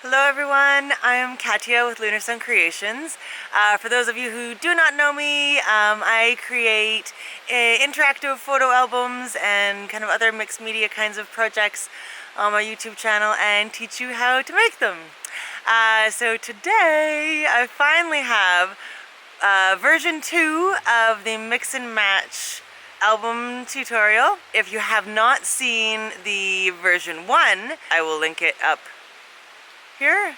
Hello everyone, I am Katya with Lunar Sun Creations. For those of you who do not know me, I create interactive photo albums and kind of other mixed media kinds of projects on my YouTube channel and teach you how to make them. So today I finally have version 2 of the Mix and Match album tutorial. If you have not seen the version 1, I will link it up here,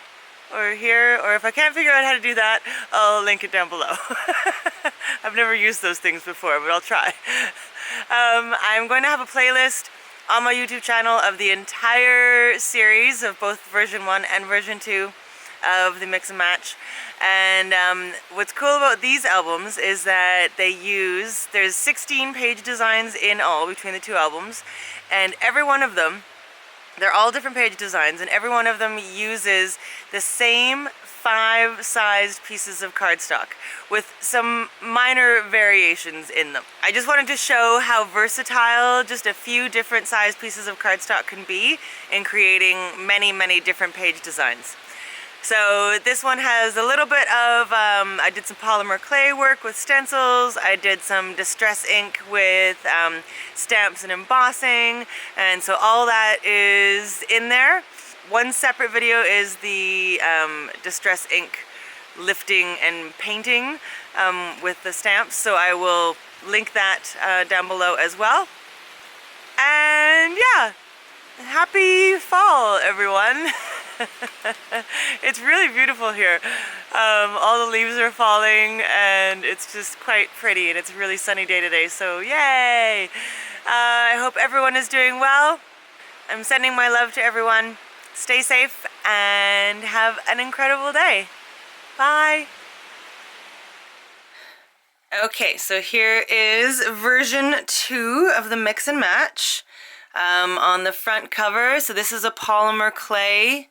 or if I can't figure out how to do that, I'll link it down below. I've never used those things before, but I'll try. I'm going to have a playlist on my YouTube channel of the entire series of both version 1 and version 2 of the Mix and Match. And what's cool about these albums is that there's 16 page designs in all between the two albums, and every one of them, they're all different page designs, and every one of them uses the same 5 sized pieces of cardstock with some minor variations in them. I just wanted to show how versatile just a few different sized pieces of cardstock can be in creating many, many different page designs. So this one has a little bit of, I did some polymer clay work with stencils, I did some distress ink with stamps and embossing, and so all that is in there. One separate video is the distress ink lifting and painting with the stamps, so I will link that down below as well. And yeah, happy fall everyone! It's really beautiful here. All the leaves are falling and it's just quite pretty, and it's a really sunny day today, so yay! I hope everyone is doing well. I'm sending my love to everyone. Stay safe and have an incredible day. Bye! Okay, so here is version 2 of the Mix and Match. On the front cover, so this is a polymer clay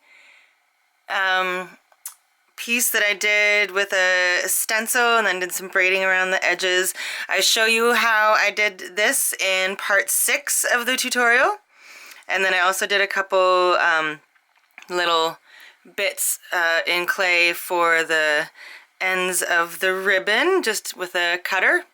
piece that I did with a stencil and then did some braiding around the edges. I show you how I did this in part 6 of the tutorial, and then I also did a couple little bits in clay for the ends of the ribbon, just with a cutter.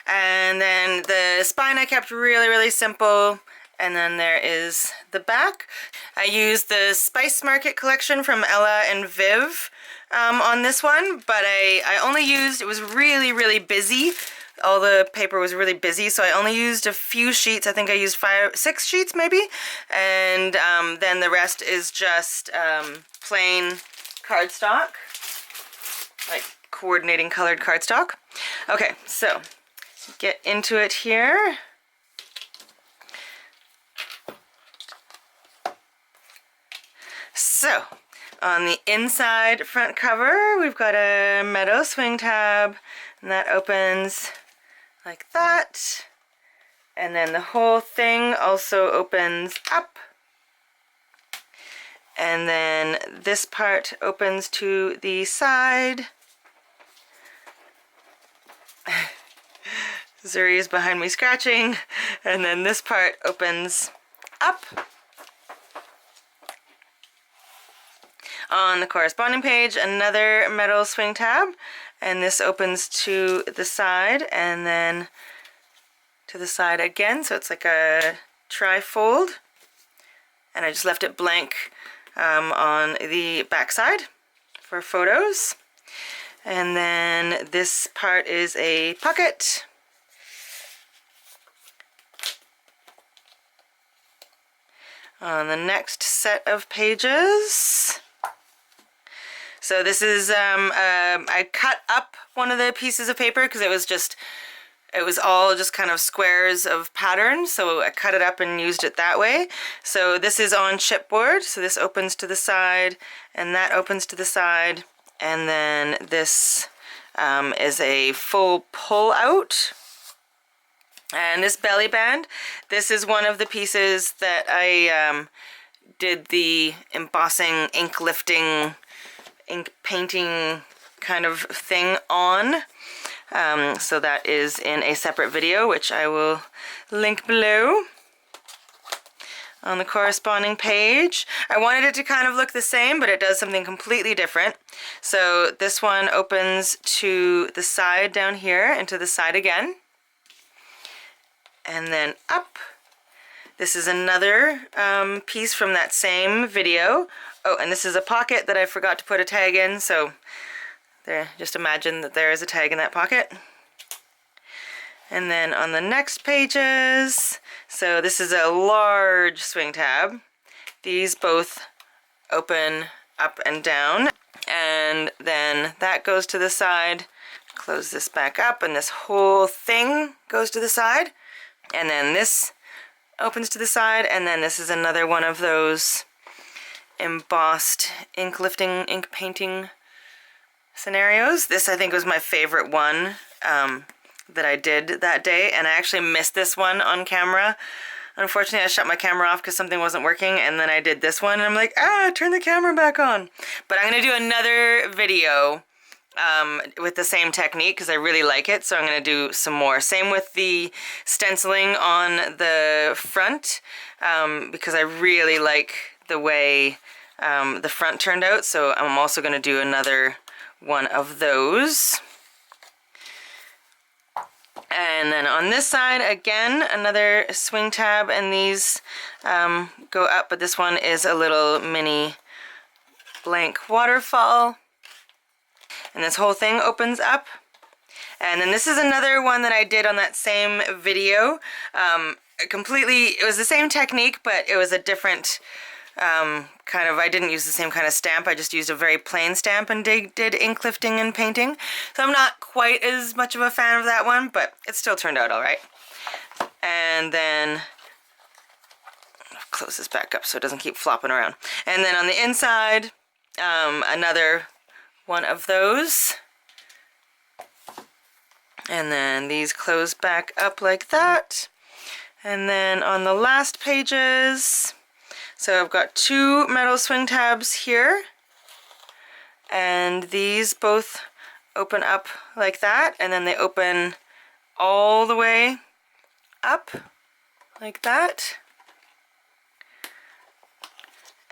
And then the spine I kept really, really simple. And then there is the back. I used the Spice Market collection from Ella and Viv on this one, but I only used, it was really, really busy. All the paper was really busy, so I only used a few sheets. I think I used 6 sheets maybe, and then the rest is just plain cardstock, like coordinating colored cardstock. Okay, so get into it here. So, on the inside front cover, we've got a meadow swing tab, and that opens like that. And then the whole thing also opens up. And then this part opens to the side. Zuri is behind me scratching. And then this part opens up. On the corresponding page, another metal swing tab, and this opens to the side and then to the side again, so it's like a tri-fold, and I just left it blank on the back side for photos. And then this part is a pocket. On the next set of pages, so this is, I cut up one of the pieces of paper because it was all just kind of squares of pattern, so I cut it up and used it that way. So this is on chipboard, so this opens to the side, and that opens to the side, and then this is a full pull out. And this belly band, this is one of the pieces that I did the embossing, ink lifting, ink painting kind of thing on. So that is in a separate video, which I will link below. on the corresponding page. I wanted it to kind of look the same, but it does something completely different. So this one opens to the side down here and to the side again. And then up. This is another piece from that same video. Oh, and this is a pocket that I forgot to put a tag in, so there, just imagine that there is a tag in that pocket. And then on the next pages, so this is a large swing tab. These both open up and down, and then that goes to the side. Close this back up, and this whole thing goes to the side. And then this opens to the side, and then this is another one of those embossed ink lifting, ink painting scenarios. This I think was my favorite one that I did that day, and I actually missed this one on camera. Unfortunately, I shut my camera off because something wasn't working, and then I did this one, and I'm like, turn the camera back on. But I'm going to do another video with the same technique because I really like it, so I'm going to do some more. Same with the stenciling on the front because I really like the way the front turned out, so I'm also going to do another one of those. And then on this side, again, another swing tab, and these go up, but this one is a little mini blank waterfall. And this whole thing opens up. And then this is another one that I did on that same video. It was the same technique, but it was a different kind of, I didn't use the same kind of stamp. I just used a very plain stamp and did ink lifting and painting. So I'm not quite as much of a fan of that one, but it still turned out all right. And then I'll close this back up so it doesn't keep flopping around. And then on the inside, another one of those. And then these close back up like that. And then on the last pages, so I've got two metal swing tabs here, and these both open up like that, and then they open all the way up like that.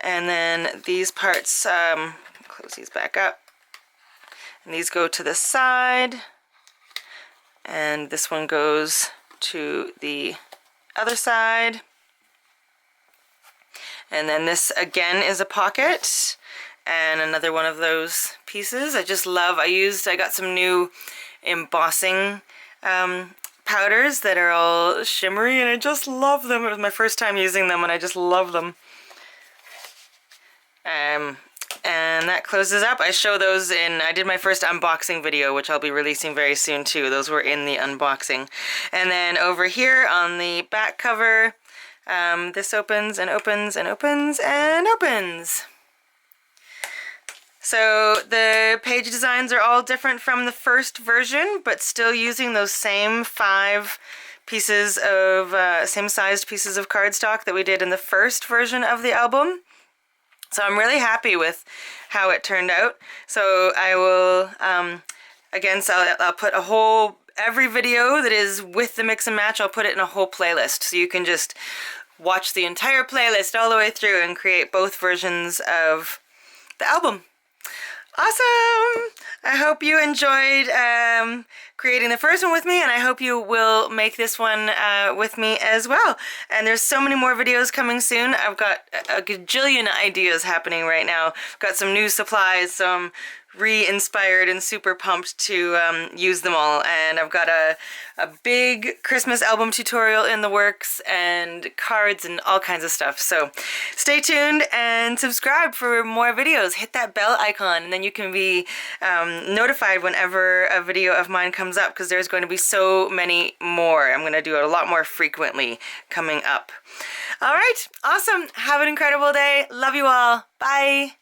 And then these parts, close these back up, and these go to the side, and this one goes to the other side. And then this again is a pocket and another one of those pieces. I just love, I got some new embossing powders that are all shimmery, and I just love them. It was my first time using them, and I just love them. And that closes up. I show those I did my first unboxing video, which I'll be releasing very soon too. Those were in the unboxing. And then over here on the back cover, this opens and opens and opens and opens. So the page designs are all different from the first version, but still using those same 5 pieces of, same sized pieces of cardstock that we did in the first version of the album. So I'm really happy with how it turned out. So I will, again, so I'll put every video that is with the mix and match, I'll put it in a whole playlist. So you can just watch the entire playlist all the way through and create both versions of the album. Awesome! I hope you enjoyed creating the first one with me, and I hope you will make this one with me as well. And there's so many more videos coming soon. I've got a gajillion ideas happening right now. I've got some new supplies, so I'm re-inspired and super pumped to use them all. And I've got a big Christmas album tutorial in the works, and cards and all kinds of stuff. So stay tuned and subscribe for more videos. Hit that bell icon, and then you can be notified whenever a video of mine comes up, because there's going to be so many more. I'm going to do it a lot more frequently coming up. All right, awesome. Have an incredible day. Love you all. Bye.